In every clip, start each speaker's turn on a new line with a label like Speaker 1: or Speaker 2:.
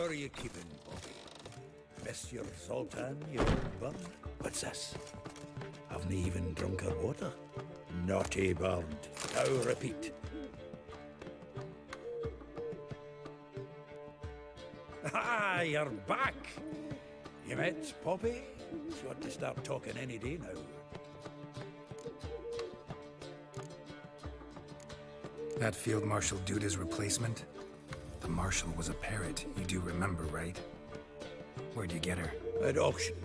Speaker 1: are you keeping, Bobby? Miss your Zoltan, your bum? What's this? Haven't even drunk her water? Naughty bird. Now repeat. Ah, you're back! You met Poppy? She ought to start talking any day now.
Speaker 2: That Field Marshal Duda's replacement? The Marshal was a parrot, you do remember, right? Where'd you get her?
Speaker 1: At auction.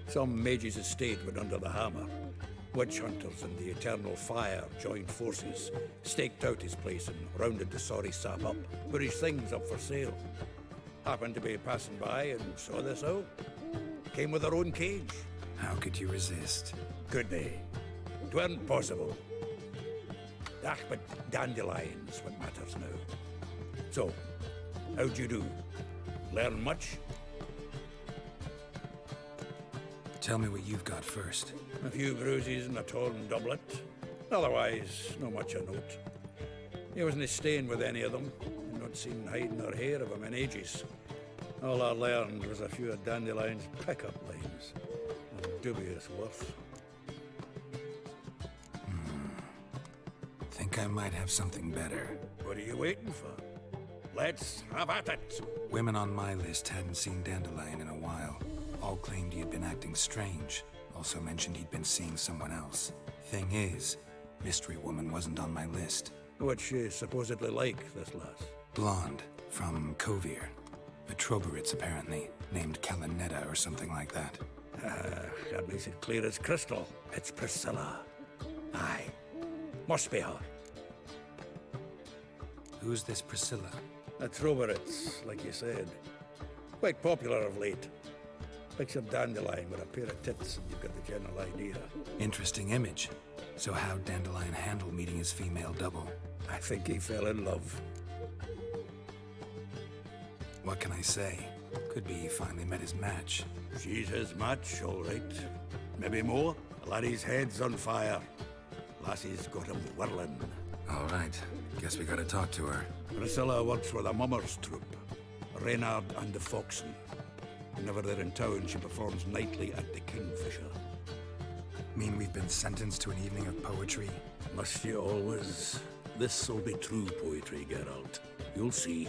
Speaker 1: Some mage's estate went under the hammer. Witch hunters and the Eternal Fire joined forces, staked out his place and rounded the sorry sap up, put his things up for sale. Happened to be passing by and saw this out. Came with her own cage.
Speaker 2: How could you resist?
Speaker 1: Could they? 'Tweren't possible. Ah, but dandelions what matters now. So, how'd you do? Learn much?
Speaker 2: Tell me what you've got first.
Speaker 1: A few bruises and a torn doublet. Otherwise, not much of note. He wasn't staying with any of them. I'd not seen hiding or hair of him in ages. All I learned was a few of Dandelion's pickup lines. Of dubious worth.
Speaker 2: Think I might have something better.
Speaker 1: What are you waiting for? Let's have at it!
Speaker 2: Women on my list hadn't seen Dandelion in a while. All claimed he had been acting strange. Also mentioned he'd been seeing someone else. Thing is, Mystery Woman wasn't on my list.
Speaker 1: What's she supposedly like, this lass?
Speaker 2: Blonde, from Kovir. A Troberitz, apparently, named Kalanetta or something like that.
Speaker 1: That makes it clear as crystal. It's Priscilla. Aye. Must be her.
Speaker 2: Who's this Priscilla?
Speaker 1: A Troberitz, like you said. Quite popular of late. Picture Dandelion with a pair of tits and you've got the general idea.
Speaker 2: Interesting image. So how'd Dandelion handle meeting his female double?
Speaker 1: I think he fell in love.
Speaker 2: What can I say? Could be he finally met his match.
Speaker 1: She's his match, all right. Maybe more. Laddie's head's on fire. Lassie's got him whirling.
Speaker 2: All right. Guess we gotta talk to her.
Speaker 1: Priscilla works for the Mummers troupe. Reynard and the Foxen. Whenever they're in town, she performs nightly at the Kingfisher.
Speaker 2: Mean we've been sentenced to an evening of poetry?
Speaker 1: Must you always? This'll be true poetry, Geralt. You'll see.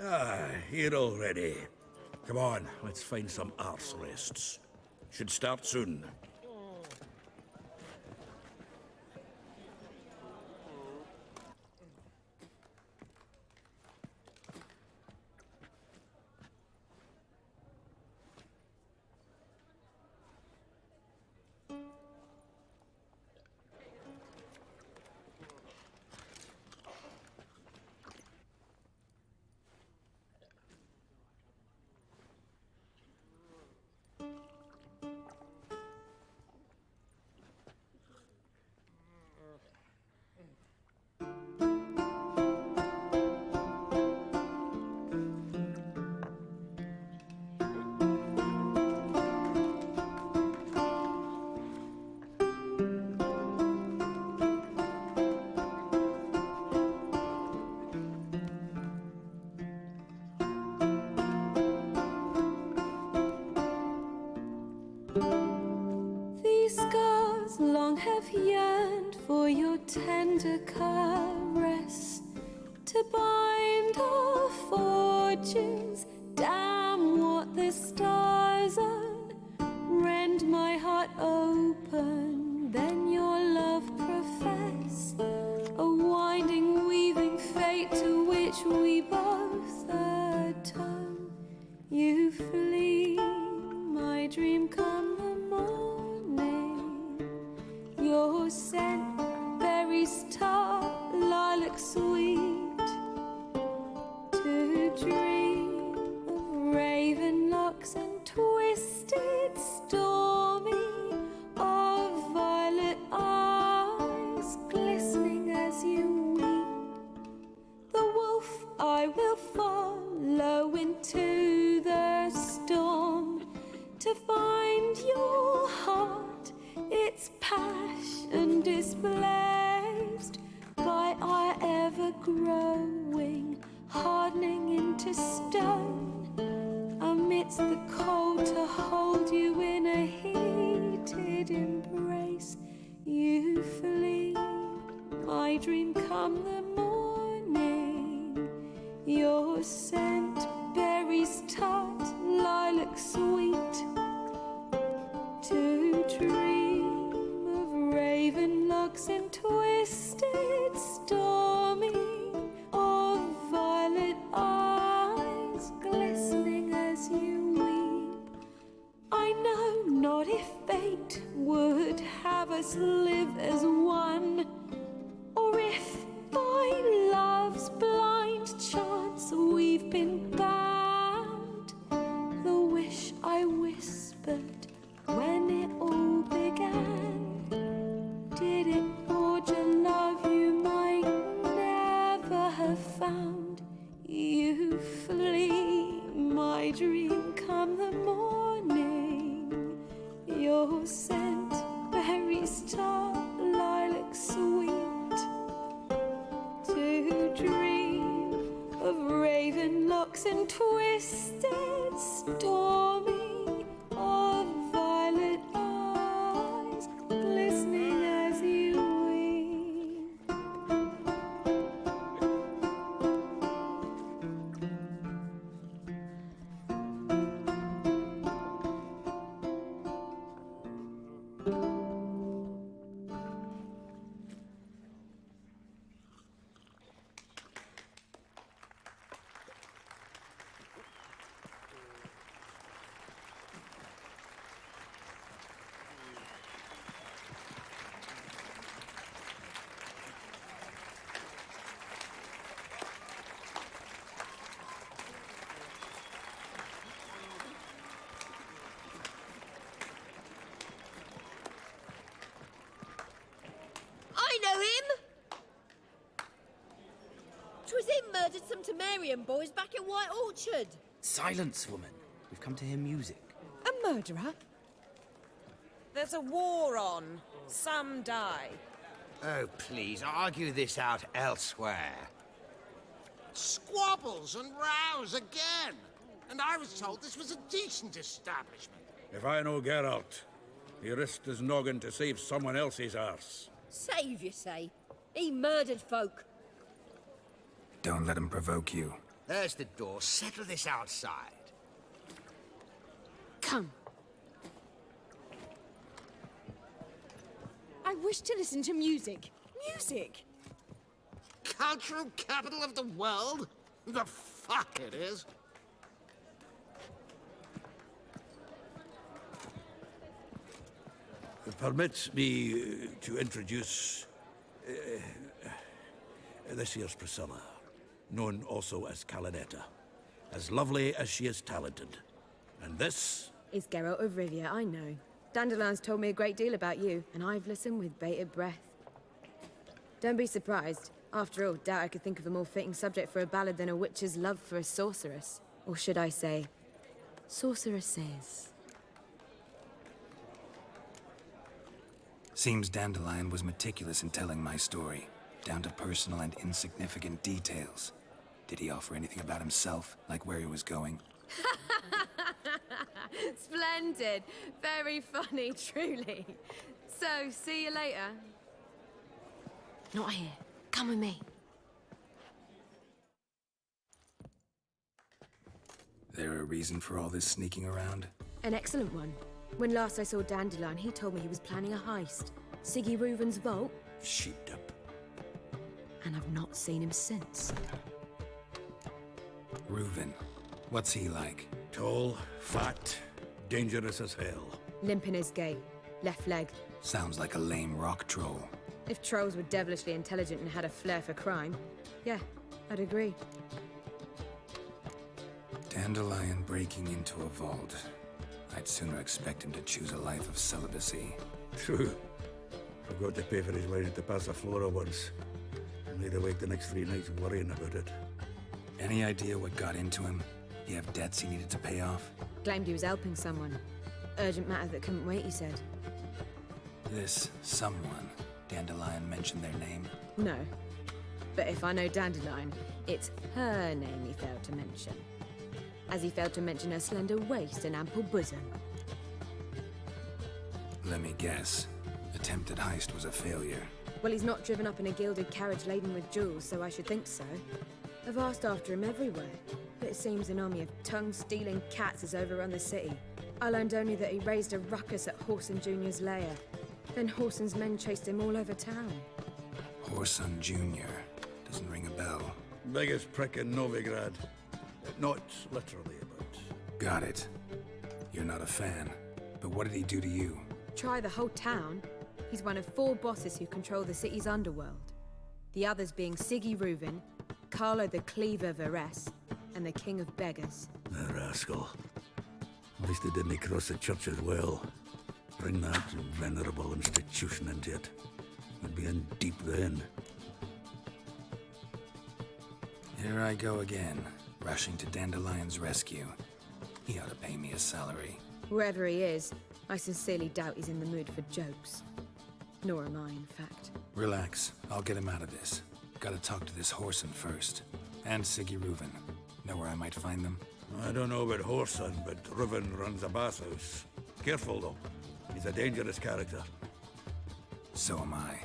Speaker 1: Ah, here already. Come on, let's find some arse rests. Should start soon.
Speaker 3: These scars long have yearned for your tender caress, to bind our fortunes. Damn what the stars are. Rend my heart open, then your love profess. A winding, weaving fate to which we both atone. You flee, my dream come the morning. Your scent, berries tart, lilac sweet. To dream of raven locks and twisted stormy, of violet eyes glistening as you weep. The wolf I will follow into the storm. find your heart, its passion displaced by our ever-growing, hardening into stone, amidst the cold to hold you in a heated embrace. You flee, my dream come the morning, your scent, berries tart, lilac sweet, to dream of raven locks and twisted, stormy, of violet eyes glistening as you weep. I know not if fate would have us live as one, or if by love's blind chance we've been bound. The wish I whispered when it all began, did it forge a love you might never have found? You flee, my dream come the morning, your scent, berries tart, lilac sweet, to dream of raven locks and twisted, stormy, of violet eyes glistening as you weep.
Speaker 4: I know him! 'Twas him murdered some Temerian boys back at White Orchard.
Speaker 5: Silence, woman. We've come to hear music.
Speaker 6: A murderer? There's a war on. Some die.
Speaker 7: Oh, please, argue this out elsewhere. Squabbles and rows again! And I was told this was a decent establishment.
Speaker 1: If I know Geralt, he risked his noggin to save someone else's arse.
Speaker 4: Save, you say? He murdered folk.
Speaker 2: Don't let him provoke you.
Speaker 7: There's the door. Settle this outside.
Speaker 6: Come. I wish to listen to music. Music!
Speaker 7: Cultural capital of the world? The fuck it is.
Speaker 1: Permit me to introduce this here's Priscilla, known also as Calinetta, as lovely as she is talented. And this
Speaker 8: is Geralt of Rivia, I know. Dandelion's told me a great deal about you, and I've listened with bated breath. Don't be surprised. After all, doubt I could think of a more fitting subject for a ballad than a witch's love for a sorceress. Or should I say, sorceresses.
Speaker 2: Seems Dandelion was meticulous in telling my story, down to personal and insignificant details. Did he offer anything about himself, like where he was going?
Speaker 8: Splendid. Very funny, truly. So, see you later. Not here. Come with me.
Speaker 2: There a reason for all this sneaking around?
Speaker 8: An excellent one. When last I saw Dandelion, he told me he was planning a heist. Sigi Reuven's vault.
Speaker 1: sheeped up.
Speaker 8: And I've not seen him since.
Speaker 2: Reuven. What's he like?
Speaker 1: Tall, fat, dangerous as hell.
Speaker 8: Limp in his gait. Left leg.
Speaker 2: Sounds like a lame rock troll.
Speaker 8: If trolls were devilishly intelligent and had a flair for crime, yeah, I'd agree.
Speaker 2: Dandelion breaking into a vault. I'd sooner expect him to choose a life of celibacy.
Speaker 1: True. Forgot to pay for his wine at the Passaflora once. Laid awake the next 3 nights worrying about it.
Speaker 2: Any idea what got into him? He have debts he needed to pay off?
Speaker 8: Claimed he was helping someone. Urgent matter that couldn't wait, he said.
Speaker 2: This someone, Dandelion mentioned their name?
Speaker 8: No. But if I know Dandelion, it's her name he failed to mention. As he failed to mention her slender waist and ample bosom.
Speaker 2: Let me guess. Attempted heist was a failure.
Speaker 8: Well, he's not driven up in a gilded carriage laden with jewels, so I should think so. I've asked after him everywhere, but it seems an army of tongue-stealing cats has overrun the city. I learned only that he raised a ruckus at Whoreson Jr.'s lair. Then Whoreson's men chased him all over town.
Speaker 2: Whoreson Jr. Doesn't ring a bell.
Speaker 1: Biggest prick in Novigrad. Not literally, but...
Speaker 2: Got it. You're not a fan. But what did he do to you?
Speaker 8: Try the whole town. He's one of 4 bosses who control the city's underworld. The others being Sigi Reuven, Carlo the Cleaver Varese, and the King of Beggars.
Speaker 1: The rascal. At least he didn't cross the church as well. Bring that venerable institution into it. We'd be in deep then.
Speaker 2: Here I go again, rushing to Dandelion's rescue. He ought to pay me a salary.
Speaker 8: Wherever he is, I sincerely doubt he's in the mood for jokes. Nor am I, in fact.
Speaker 2: Relax, I'll get him out of this. Gotta talk to this Whoreson first. And Sigi Reuven. Know where I might find them?
Speaker 1: I don't know about Whoreson, but Reuven runs a bathhouse. Careful, though. He's a dangerous character.
Speaker 2: So am I.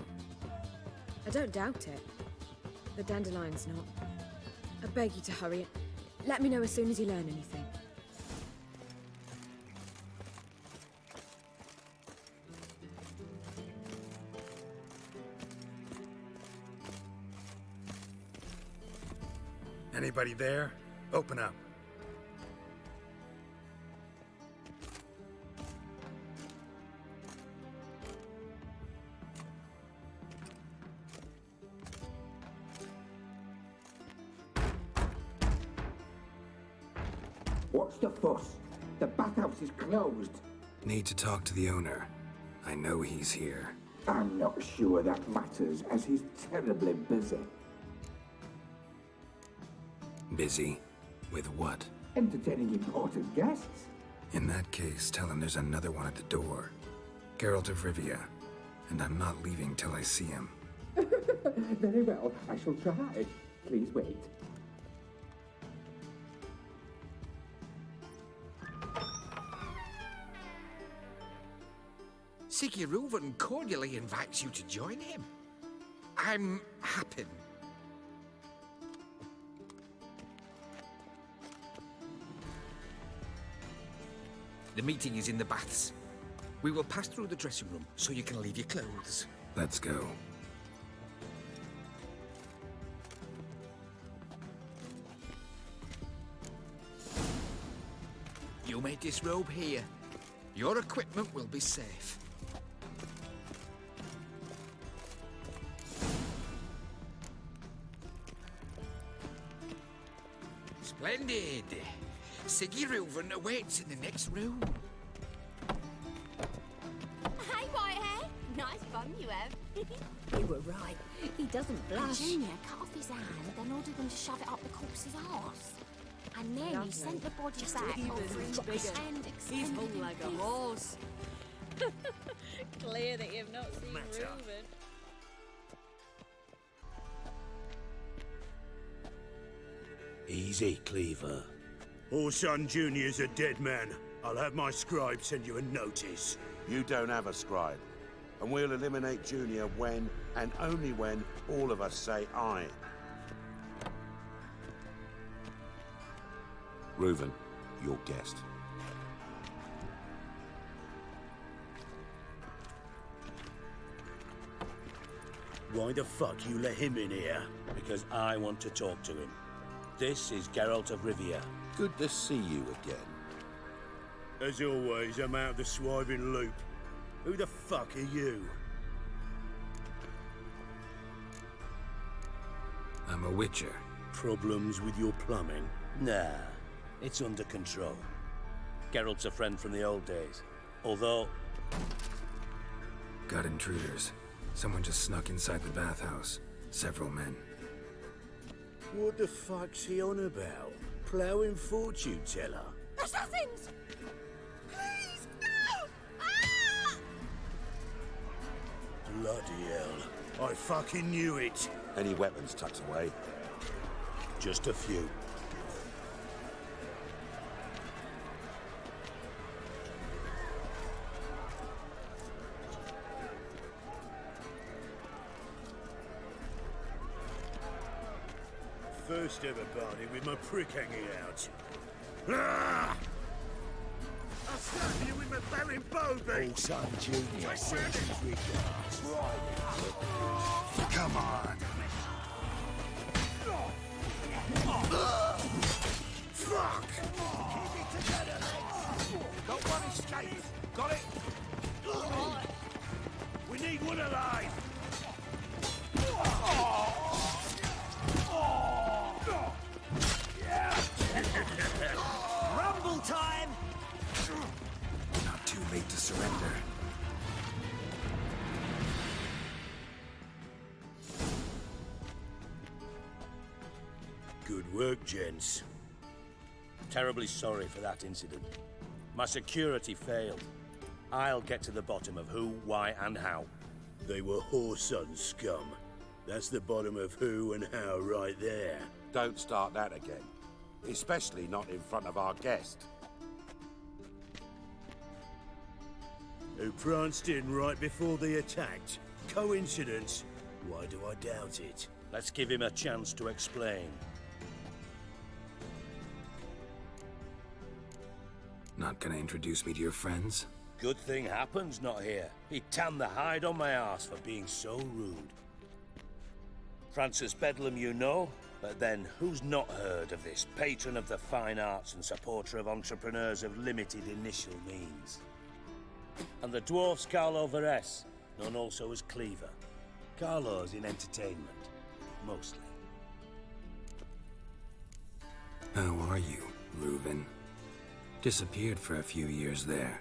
Speaker 8: I don't doubt it. The Dandelion's not. I beg you to hurry it. Let me know as soon as you learn anything.
Speaker 2: Anybody there? Open up.
Speaker 9: What's the fuss? The bathhouse is closed.
Speaker 2: Need to talk to the owner. I know he's here.
Speaker 9: I'm not sure that matters, as he's terribly busy.
Speaker 2: Busy? With what?
Speaker 9: Entertaining important guests.
Speaker 2: In that case, tell him there's another one at the door. Geralt of Rivia. And I'm not leaving till I see him.
Speaker 9: Very well, I shall try. Please wait.
Speaker 7: Sigi Reuven cordially invites you to join him. I'm happy. The meeting is in the baths. We will pass through the dressing room so you can leave your clothes.
Speaker 2: Let's go.
Speaker 7: You may disrobe here. Your equipment will be safe. Splendid. Sigi Reuven awaits in the next room.
Speaker 4: Hey, Whitehair. Nice bum you have.
Speaker 3: You were right. He doesn't blush.
Speaker 4: Junior cut off his hand, then ordered them to shove it up the corpse's arse. And then he sent the body back offering
Speaker 3: bigger.
Speaker 4: and
Speaker 3: He's
Speaker 4: extended
Speaker 3: hung like a
Speaker 4: his-
Speaker 3: horse.
Speaker 10: Clear that you've not seen Reuven.
Speaker 11: Easy, Cleaver. Whoreson Jr.'s a dead man. I'll have my scribe send you a notice.
Speaker 12: You don't have a scribe. And we'll eliminate Junior when, and only when, all of us say aye. Reuven, your guest.
Speaker 11: Why the fuck you let him in here?
Speaker 13: Because I want to talk to him. This is Geralt of Rivia.
Speaker 12: Good to see you again.
Speaker 11: As always, I'm out of the swiving loop. Who the fuck are you?
Speaker 2: I'm a witcher.
Speaker 11: Problems with your plumbing?
Speaker 13: Nah, it's under control. Geralt's a friend from the old days. Although...
Speaker 2: Got intruders. Someone just snuck inside the bathhouse. Several men.
Speaker 11: What the fuck's he on about? Ploughing fortune teller?
Speaker 4: Assassins! Please, no!
Speaker 11: Bloody hell. I fucking knew it.
Speaker 12: Any weapons tucked away?
Speaker 11: Just a few. First ever party with my prick hanging out. Ah! I'll stab you with my barren bow, mate!
Speaker 12: Old son Junior sends his regards. Come on!
Speaker 11: Fuck! Keep it together, mate!
Speaker 12: Not one escaped! Got it?
Speaker 11: We need one alive!
Speaker 5: Rumble time!
Speaker 2: Not too late to surrender.
Speaker 11: Good work, gents.
Speaker 13: Terribly sorry for that incident. My security failed. I'll get to the bottom of who, why, and how.
Speaker 11: They were whoreson scum. That's the bottom of who and how right there.
Speaker 12: Don't start that again. Especially not in front of our guest.
Speaker 11: Who pranced in right before they attacked. Coincidence? Why do I doubt it?
Speaker 13: Let's give him a chance to explain.
Speaker 2: Not gonna introduce me to your friends?
Speaker 13: Good thing Happen's not here. He tanned the hide on my ass for being so rude. Francis Bedlam you know, but then who's not heard of this patron of the fine arts and supporter of entrepreneurs of limited initial means? And the dwarf's Carlo Veres, known also as Cleaver. Carlo's in entertainment, mostly.
Speaker 2: How are you, Reuven? Disappeared for a few years there,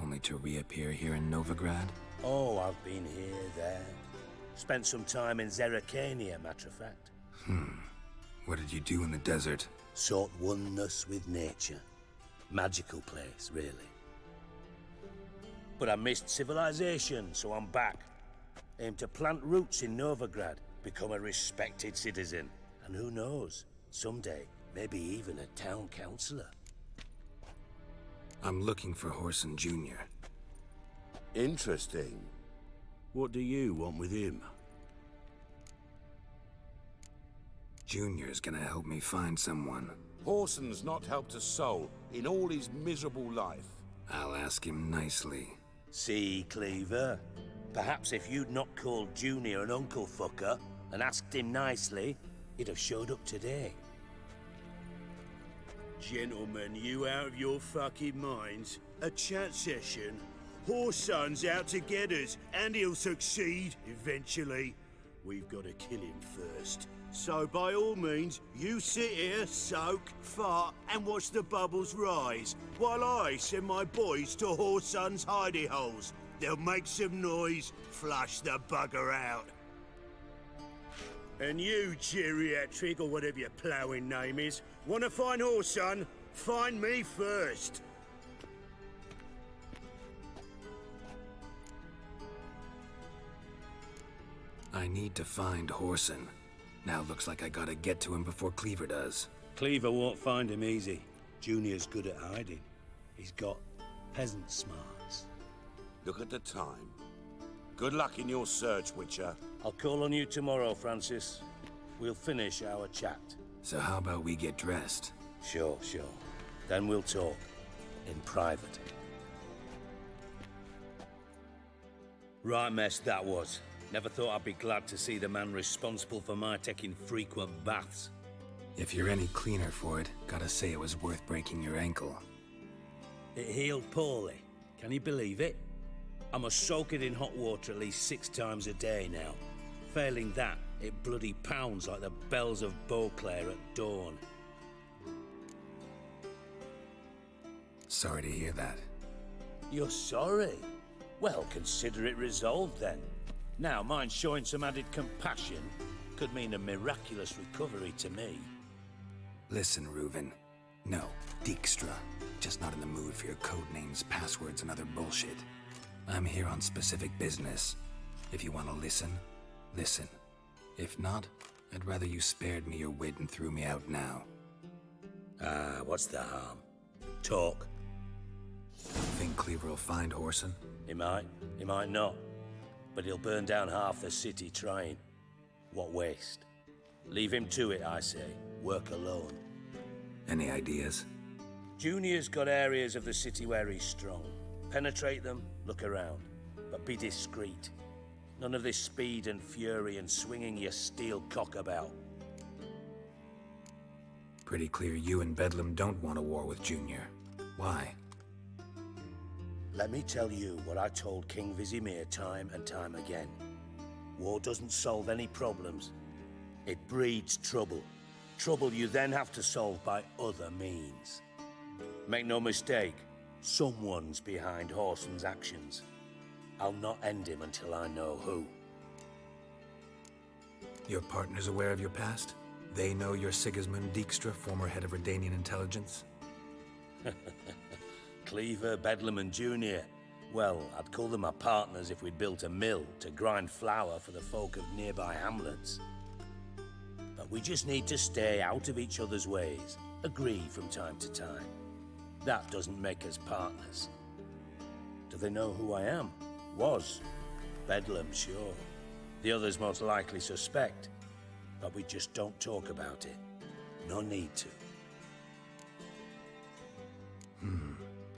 Speaker 2: only to reappear here in Novigrad?
Speaker 13: Oh, I've been here, there. Spent some time in Zerrikania, matter of fact.
Speaker 2: What did you do in the desert?
Speaker 13: Sought oneness with nature. Magical place, really. But I missed civilization, so I'm back. Aim to plant roots in Novigrad, become a respected citizen. And who knows, someday, maybe even a town councillor.
Speaker 2: I'm looking for Whoreson Jr.
Speaker 12: Interesting.
Speaker 11: What do you want with him?
Speaker 2: Junior's gonna help me find someone.
Speaker 12: Whoreson's not helped a soul in all his miserable life.
Speaker 2: I'll ask him nicely.
Speaker 13: See, Cleaver? Perhaps if you'd not called Junior an uncle fucker and asked him nicely, he'd have showed up today.
Speaker 11: Gentlemen, you out of your fucking minds? A chat session? Whoreson's out to get us, and he'll succeed, eventually. We've got to kill him first. So by all means, you sit here, soak, fart, and watch the bubbles rise, while I send my boys to Whoreson's hidey holes. They'll make some noise, flush the bugger out. And you, geriatric, or whatever your ploughing name is, want to find Whoreson? Find me first.
Speaker 2: I need to find Whoreson. Now looks like I gotta get to him before Cleaver does.
Speaker 13: Cleaver won't find him easy. Junior's good at hiding. He's got peasant smarts.
Speaker 12: Look at the time. Good luck in your search, Witcher.
Speaker 13: I'll call on you tomorrow, Francis. We'll finish our chat.
Speaker 2: So how about we get dressed?
Speaker 13: Sure. Then we'll talk. In private. Right mess that was. Never thought I'd be glad to see the man responsible for my taking frequent baths.
Speaker 2: If you're any cleaner for it, gotta say it was worth breaking your ankle.
Speaker 13: It healed poorly. Can you believe it? I must soak it in hot water at least 6 times a day now. Failing that, it bloody pounds like the bells of Beauclair at dawn.
Speaker 2: Sorry to hear that.
Speaker 13: You're sorry? Well, consider it resolved then. Now, mind showing some added compassion could mean a miraculous recovery to me.
Speaker 2: Listen, Reuven. No, Dijkstra. Just not in the mood for your code names, passwords, and other bullshit. I'm here on specific business. If you want to listen, listen. If not, I'd rather you spared me your wit and threw me out now.
Speaker 13: What's the harm? Talk.
Speaker 2: Think Cleaver will find Whoreson?
Speaker 13: He might not. But he'll burn down half the city trying. What waste? Leave him to it, I say. Work alone.
Speaker 2: Any ideas?
Speaker 13: Junior's got areas of the city where he's strong. Penetrate them, look around. But be discreet. None of this speed and fury and swinging your steel cock about.
Speaker 2: Pretty clear you and Bedlam don't want a war with Junior. Why?
Speaker 13: Let me tell you what I told King Vizimir time and time again. War doesn't solve any problems. It breeds trouble. Trouble you then have to solve by other means. Make no mistake, someone's behind Whoreson's actions. I'll not end him until I know who.
Speaker 2: Your partner's aware of your past? They know you're Sigismund Dijkstra, former head of Redanian intelligence?
Speaker 13: Cleaver, Bedlam and Junior. Well, I'd call them my partners if we'd built a mill to grind flour for the folk of nearby hamlets. But we just need to stay out of each other's ways, agree from time to time. That doesn't make us partners. Do they know who I am? Was. Bedlam, sure. The others most likely suspect. But we just don't talk about it. No need to.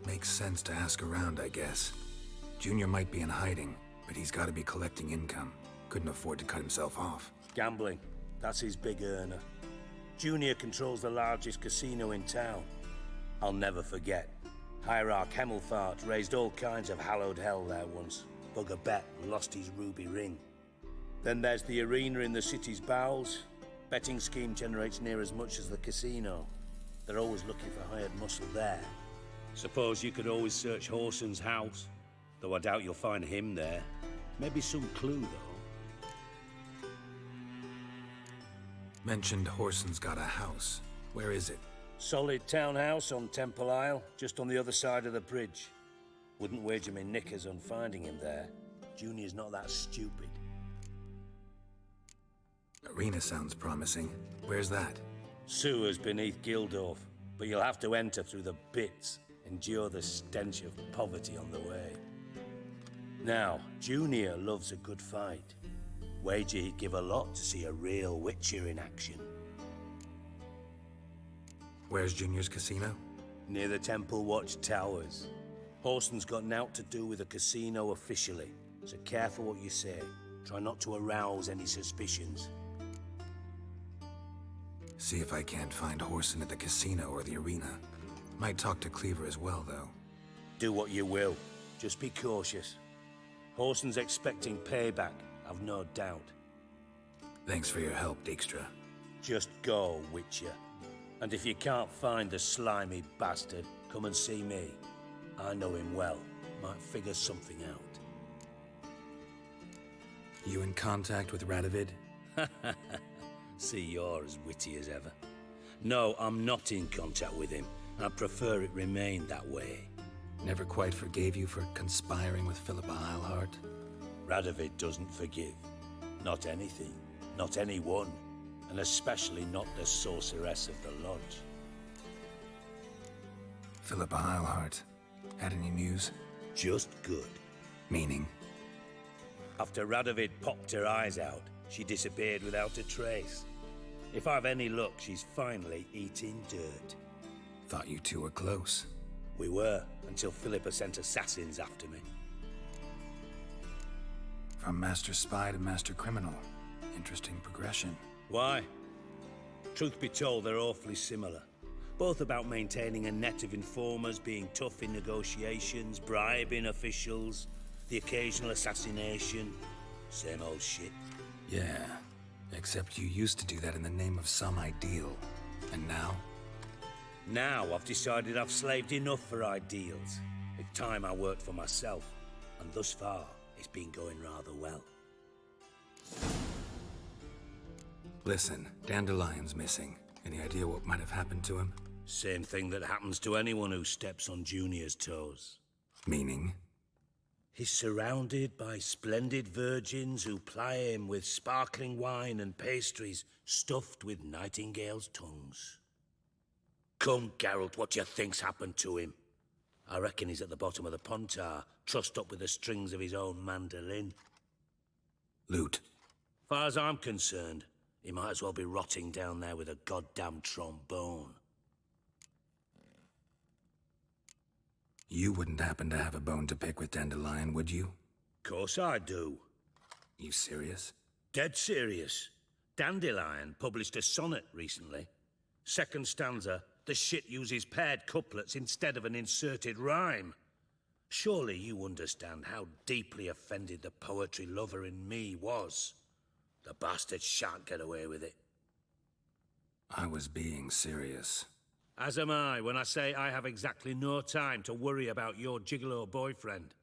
Speaker 2: Makes sense to ask around, I guess. Junior might be in hiding, but he's got to be collecting income. Couldn't afford to cut himself off.
Speaker 13: Gambling. That's his big earner. Junior controls the largest casino in town. I'll never forget. Hierarch Hemmelfart raised all kinds of hallowed hell there once. Bugger bet and lost his ruby ring. Then there's the arena in the city's bowels. Betting scheme generates near as much as the casino. They're always looking for hired muscle there. Suppose you could always search Whoreson's house. Though I doubt you'll find him there. Maybe some clue, though.
Speaker 2: Mentioned Whoreson's got a house. Where is it?
Speaker 13: Solid townhouse on Temple Isle, just on the other side of the bridge. Wouldn't wager me knickers on finding him there. Junior's not that stupid.
Speaker 2: Arena sounds promising. Where's that?
Speaker 13: Sewers beneath Gildorf, but you'll have to enter through the bits, endure the stench of poverty on the way. Now, Junior loves a good fight. Wager he'd give a lot to see a real Witcher in action.
Speaker 2: Where's Junior's casino?
Speaker 13: Near the Temple Watch Towers. Whoreson's got naught to do with the casino officially, so careful what you say. Try not to arouse any suspicions.
Speaker 2: See if I can't find Whoreson at the casino or the arena. Might talk to Cleaver as well, though.
Speaker 13: Do what you will. Just be cautious. Whoreson's expecting payback, I've no doubt.
Speaker 2: Thanks for your help, Dijkstra.
Speaker 13: Just go, Witcher. And if you can't find the slimy bastard, come and see me. I know him well. Might figure something out.
Speaker 2: You in contact with Radovid?
Speaker 13: See, you're as witty as ever. No, I'm not in contact with him. I prefer it remain that way.
Speaker 2: Never quite forgave you for conspiring with Philippa Eilhart?
Speaker 13: Radovid doesn't forgive. Not anything. Not anyone. And especially not the sorceress of the Lodge.
Speaker 2: Philippa Eilhart. Had any news?
Speaker 13: Just good.
Speaker 2: Meaning?
Speaker 13: After Radovid popped her eyes out, she disappeared without a trace. If I've any luck, she's finally eating dirt.
Speaker 2: Thought you two were close.
Speaker 13: We were, until Philippa sent assassins after me.
Speaker 2: From Master Spy to Master Criminal. Interesting progression.
Speaker 13: Why? Truth be told, they're awfully similar. Both about maintaining a net of informers, being tough in negotiations, bribing officials, the occasional assassination. Same old shit.
Speaker 2: Yeah, except you used to do that in the name of some ideal. And now?
Speaker 13: Now I've decided I've slaved enough for ideals. It's time I worked for myself. And thus far, it's been going rather well.
Speaker 2: Listen, Dandelion's missing. Any idea what might have happened to him?
Speaker 13: Same thing that happens to anyone who steps on Junior's toes.
Speaker 2: Meaning?
Speaker 13: He's surrounded by splendid virgins who ply him with sparkling wine and pastries stuffed with nightingales' tongues. Come, Geralt, what do you think's happened to him? I reckon he's at the bottom of the pontar, trussed up with the strings of his own mandolin.
Speaker 2: Loot.
Speaker 13: Far as I'm concerned, he might as well be rotting down there with a goddamn trombone.
Speaker 2: You wouldn't happen to have a bone to pick with Dandelion, would you?
Speaker 13: Course I do.
Speaker 2: You serious?
Speaker 13: Dead serious. Dandelion published a sonnet recently. Second stanza, the shit uses paired couplets instead of an inserted rhyme. Surely you understand how deeply offended the poetry lover in me was. The bastard shan't get away with it.
Speaker 2: I was being serious.
Speaker 13: As am I when I say I have exactly no time to worry about your gigolo boyfriend.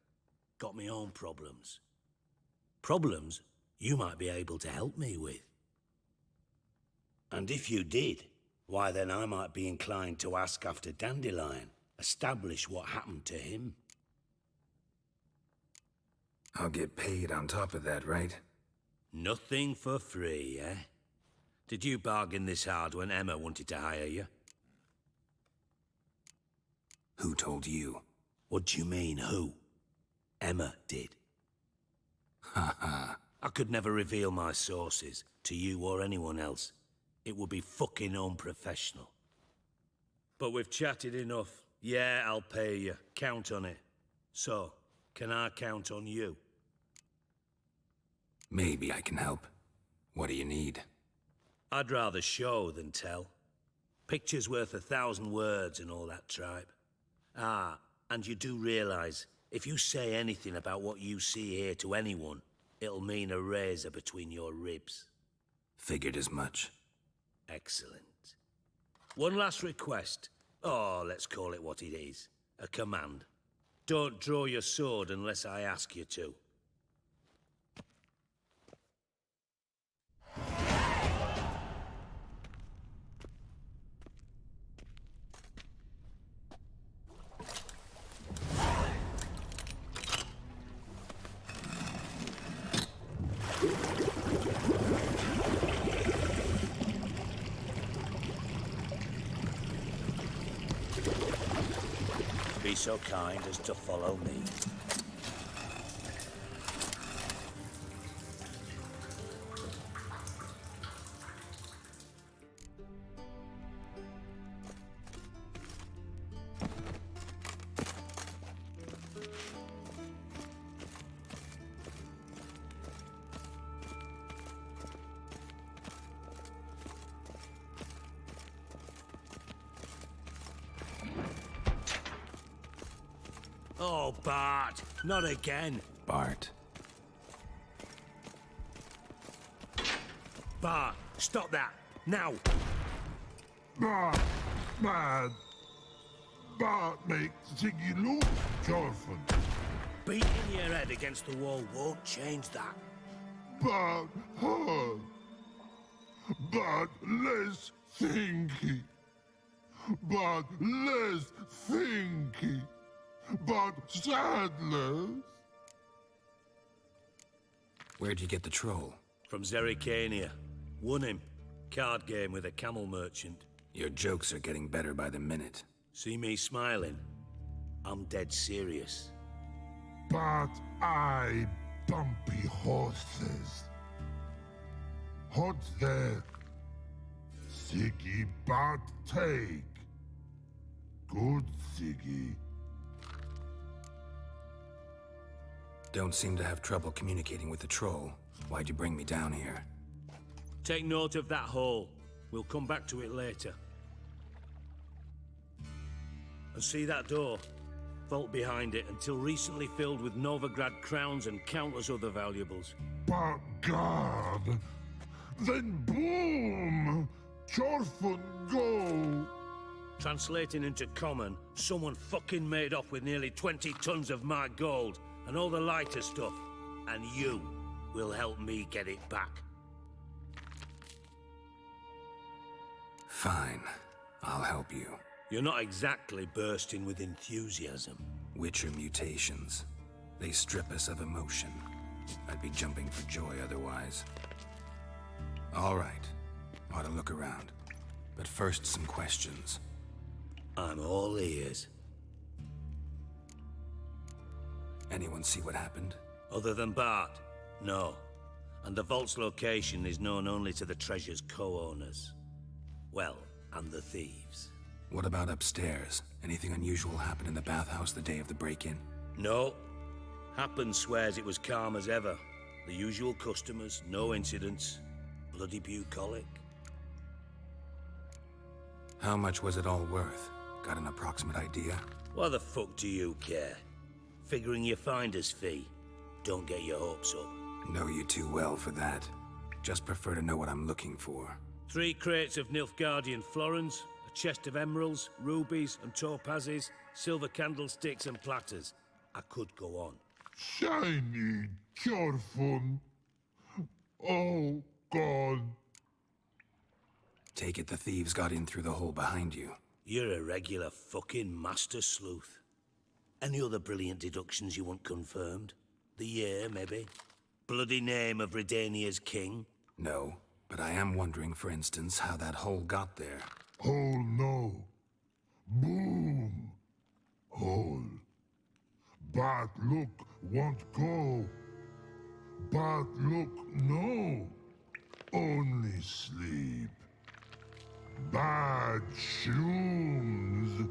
Speaker 13: Got me own problems. Problems you might be able to help me with. And if you did, why then I might be inclined to ask after Dandelion, establish what happened to him.
Speaker 2: I'll get paid on top of that, right?
Speaker 13: Nothing for free, eh? Did you bargain this hard when Emma wanted to hire you?
Speaker 2: Who told you?
Speaker 13: What do you mean, who? Emma did.
Speaker 2: Ha ha.
Speaker 13: I could never reveal my sources to you or anyone else. It would be fucking unprofessional. But we've chatted enough. Yeah, I'll pay you. Count on it. So, can I count on you?
Speaker 2: Maybe I can help. What do you need?
Speaker 13: I'd rather show than tell. Picture's worth 1,000 words and all that tripe. Ah, and you do realize, if you say anything about what you see here to anyone, it'll mean a razor between your ribs.
Speaker 2: Figured as much.
Speaker 13: Excellent. One last request. Oh, let's call it what it is. A command. Don't draw your sword unless I ask you to. Be so kind as to follow me. Oh, Bart, not again.
Speaker 2: Bart.
Speaker 13: Bart, stop that, now.
Speaker 14: Bart, bad. Bart makes Sigi look Jorfen.
Speaker 13: Beating your head against the wall won't change that.
Speaker 14: Bart hard. Bart less thinky. Bart less thinky. But sadness.
Speaker 2: Where'd you get the troll?
Speaker 13: From Zerrikania. Won him. Card game with a camel merchant.
Speaker 2: Your jokes are getting better by the minute.
Speaker 13: See me smiling? I'm dead serious.
Speaker 14: But I bumpy horses. What's there? Sigi but take. Good Sigi.
Speaker 2: Don't seem to have trouble communicating with the troll. Why'd you bring me down here?
Speaker 13: Take note of that hole. We'll come back to it later. And see that door? Vault behind it, until recently filled with Novigrad crowns and countless other valuables.
Speaker 14: But God! Then boom! Jorfen go!
Speaker 13: Translating into common, someone fucking made off with nearly 20 tons of my gold. And all the lighter stuff. And you will help me get it back.
Speaker 2: Fine. I'll help you.
Speaker 13: You're not exactly bursting with enthusiasm.
Speaker 2: Witcher mutations. They strip us of emotion. I'd be jumping for joy otherwise. All right. Ought to look around. But first, some questions.
Speaker 13: I'm all ears.
Speaker 2: Anyone see what happened?
Speaker 13: Other than Bart? No. And the vault's location is known only to the treasure's co-owners. Well, and the thieves.
Speaker 2: What about upstairs? Anything unusual happen in the bathhouse the day of the break-in?
Speaker 13: No. Happen swears it was calm as ever. The usual customers, no incidents. Bloody bucolic.
Speaker 2: How much was it all worth? Got an approximate idea?
Speaker 13: Why the fuck do you care? Figuring your finder's fee. Don't get your hopes up.
Speaker 2: Know you too well for that. Just prefer to know what I'm looking for.
Speaker 13: 3 crates of Nilfgaardian florins, a chest of emeralds, rubies and topazes, silver candlesticks and platters. I could go on.
Speaker 14: Shiny, Jorfun. Oh, God.
Speaker 2: Take it the thieves got in through the hole behind you.
Speaker 13: You're a regular fucking master sleuth. Any other brilliant deductions you want confirmed? The year, maybe? Bloody name of Redania's king?
Speaker 2: No, but I am wondering, for instance, how that hole got there.
Speaker 14: Hole no. Boom. Hole. But look, won't go. But look, no. Only sleep. Bad shrooms.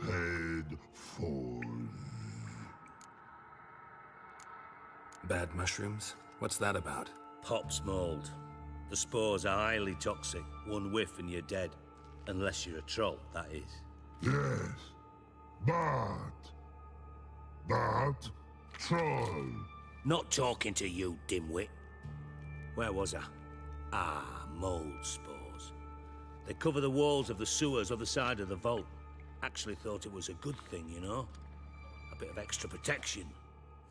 Speaker 14: Head falls.
Speaker 2: Bad mushrooms? What's that about?
Speaker 13: Pops mold. The spores are highly toxic. One whiff and you're dead. Unless you're a troll, that is.
Speaker 14: Yes. But troll.
Speaker 13: Not talking to you, dimwit. Where was I? Ah, mold spores. They cover the walls of the sewers other side of the vault. Actually thought it was a good thing, you know? A bit of extra protection.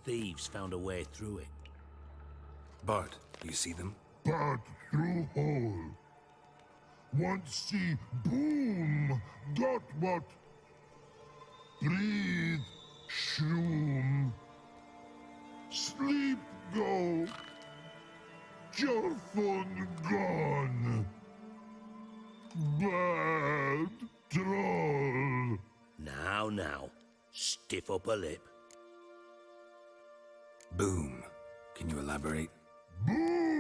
Speaker 13: Thieves found a way through it.
Speaker 2: Bart, you see them?
Speaker 14: But through hole. Once see boom. Got what? Breathe. Shroom. Sleep go. Jorfun gone. Bad troll.
Speaker 13: Now. Stiff upper lip.
Speaker 2: Boom. Can you elaborate?
Speaker 14: Boom.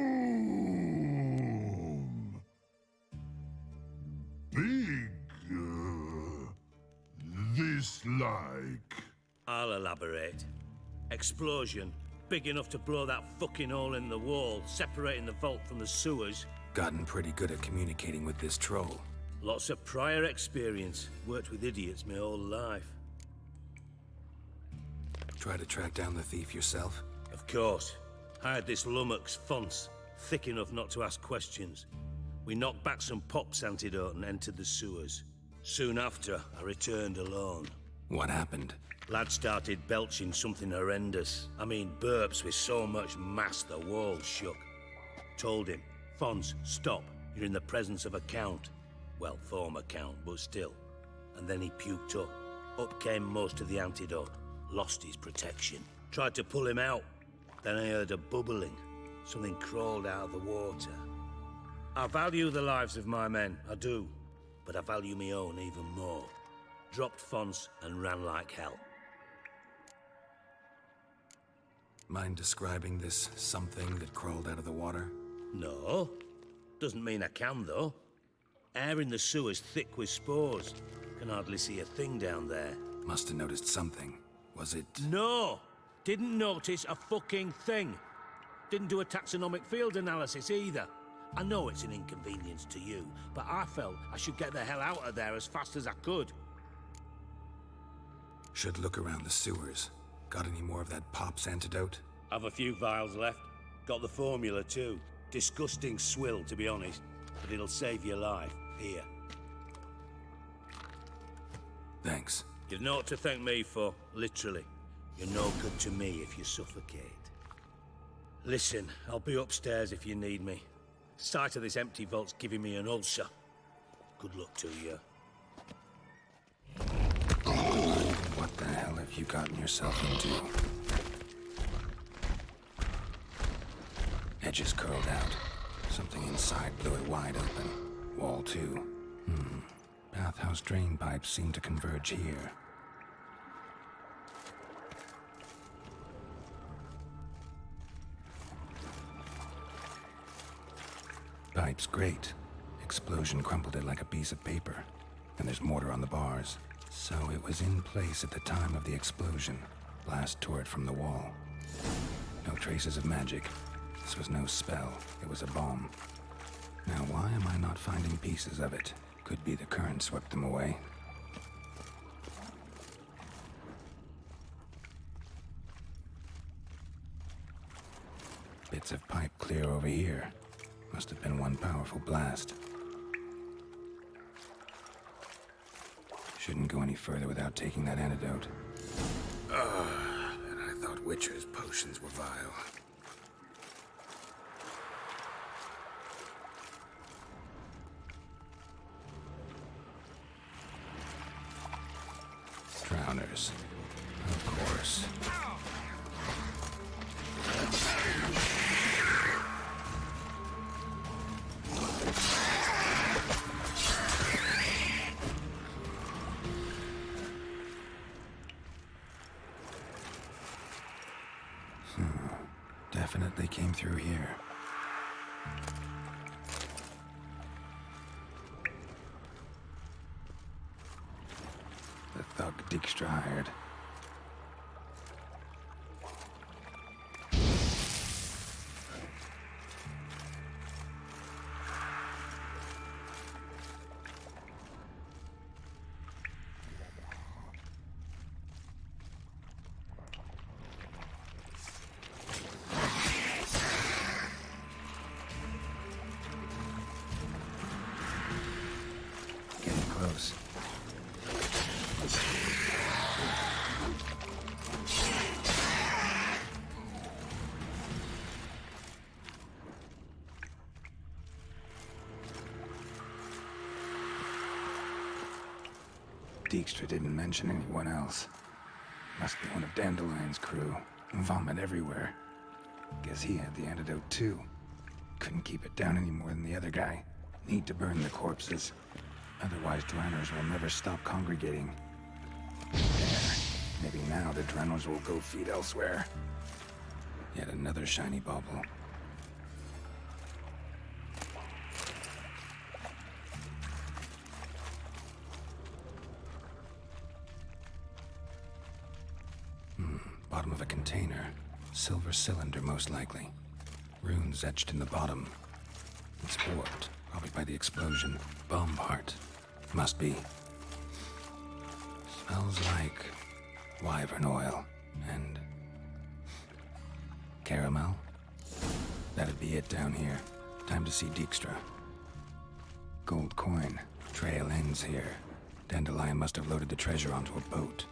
Speaker 14: Big. This like.
Speaker 13: I'll elaborate. Explosion. Big enough to blow that fucking hole in the wall, separating the vault from the sewers.
Speaker 2: Gotten pretty good at communicating with this troll.
Speaker 13: Lots of prior experience. Worked with idiots my whole life.
Speaker 2: Try to track down the thief yourself?
Speaker 13: Of course. Hired this lummox, Fons, thick enough not to ask questions. We knocked back some pops antidote and entered the sewers. Soon after, I returned alone.
Speaker 2: What happened?
Speaker 13: Lad started belching something horrendous. I mean, burps with so much mass the walls shook. Told him, Fons, stop. You're in the presence of a count. Well, former count, but still. And then he puked up. Up came most of the antidote. Lost his protection. Tried to pull him out. Then I heard a bubbling. Something crawled out of the water. I value the lives of my men, I do. But I value my own even more. Dropped Fons and ran like hell.
Speaker 2: Mind describing this something that crawled out of the water?
Speaker 13: No. Doesn't mean I can, though. Air in the sewer's thick with spores. Can hardly see a thing down there.
Speaker 2: Must have noticed something. Was it...
Speaker 13: No! Didn't notice a fucking thing. Didn't do a taxonomic field analysis either. I know it's an inconvenience to you, but I felt I should get the hell out of there as fast as I could.
Speaker 2: Should look around the sewers. Got any more of that Pop's antidote?
Speaker 13: I've a few vials left. Got the formula too. Disgusting swill, to be honest. But it'll save your life. Here.
Speaker 2: Thanks.
Speaker 13: You've naught to thank me for, literally. You're no good to me if you suffocate. Listen, I'll be upstairs if you need me. Sight of this empty vault's giving me an ulcer. Good luck to you.
Speaker 2: What the hell have you gotten yourself into? Edges curled out. Something inside blew it wide open. Wall too. Bathhouse drain pipes seem to converge here. Pipe's great. Explosion crumpled it like a piece of paper. And there's mortar on the bars. So it was in place at the time of the explosion. Blast tore it from the wall. No traces of magic. This was no spell. It was a bomb. Now why am I not finding pieces of it? Could be the current swept them away. Bits of pipe clear over here. Must have been one powerful blast. Shouldn't go any further without taking that antidote. And I thought Witcher's potions were vile. Drowners. Of course. Definitely came through here. The thug Dijkstra hired. Getting close. Dijkstra didn't mention anyone else. Must be one of Dandelion's crew. Vomit everywhere. Guess he had the antidote too. Couldn't keep it down any more than the other guy. Need to burn the corpses. Otherwise, drowners will never stop congregating. There. Maybe now the drowners will go feed elsewhere. Yet another shiny bauble. Bottom of a container. Silver cylinder, most likely. Runes etched in the bottom. It's warped, probably by the explosion. Bomb part. Must be. Smells like wyvern oil and caramel. That'd be it down here. Time to see Dijkstra. Gold coin. Trail ends here. Dandelion must have loaded the treasure onto a boat.